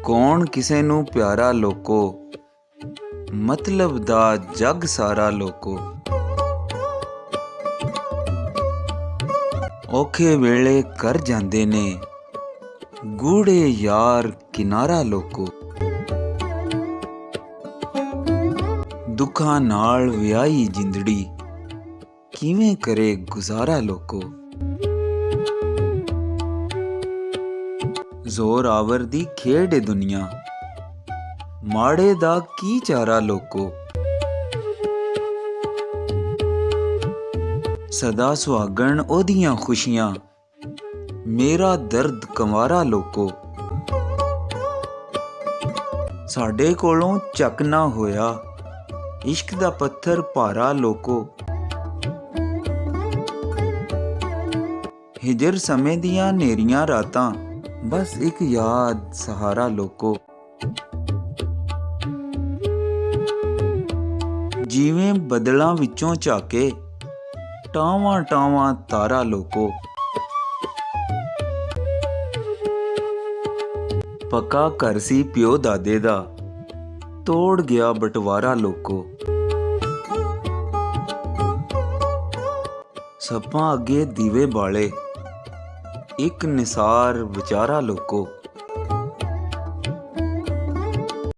ਕੌਣ ਕਿਸੇ ਨੂੰ ਪਿਆਰਾ ਲੋਕੋ, ਮਤਲਬ ਦਾ ਜੱਗ ਸਾਰਾ ਲੋਕੋ। ਔਖੇ ਵੇਲੇ ਕਰ ਜਾਂਦੇ ਨੇ ਗੂੜੇ ਯਾਰ ਕਿਨਾਰਾ ਲੋਕੋ। ਦੁੱਖਾਂ ਨਾਲ ਵਿਆਹੀ ਜਿੰਦੜੀ ਕਿਵੇਂ ਕਰੇ ਗੁਜ਼ਾਰਾ ਲੋਕੋ। ਜ਼ੋਰਾਵਰ ਦੀ ਖੇਡ ਏ ਦੁਨੀਆ, ਮਾੜੇ ਦਾ ਕੀ ਚਾਰਾ ਲੋਕੋ। ਸਦਾ ਸੁਹਾਗਣ ਉਹਦੀਆਂ ਖੁਸ਼ੀਆਂ, ਮੇਰਾ ਦਰਦ ਕੰਵਾਰਾ ਲੋਕੋ। ਸਾਡੇ ਕੋਲੋਂ ਚੱਕ ਨਾ ਹੋਇਆ ਇਸ਼ਕ ਦਾ ਪੱਥਰ ਭਾਰਾ ਲੋਕੋ। ਹਿਜਰ ਸਮੇਂ ਦੀਆਂ ਨੇਰੀਆਂ ਰਾਤਾਂ, ਬਸ ਇੱਕ ਯਾਦ ਸਹਾਰਾ ਲੋਕੋ। ਜਿਵੇਂ ਬੱਦਲਾਂ ਵਿੱਚੋਂ ਝਾਕੇ ਟਾਵਾਂ ਟਾਵਾਂ ਤਾਰਾ ਲੋਕੋ। ਪੱਕਾ ਘਰ ਸੀ ਪਿਓ ਦਾਦੇ ਦਾ, ਤੋੜ ਗਿਆ ਬਟਵਾਰਾ ਲੋਕੋ। ਸੱਪਾਂ ਅੱਗੇ ਦੀਵੇ ਬਾਲੇ, ਇੱਕ ਨਿਸਾਰ ਵਿਚਾਰਾ ਲੋਕੋ।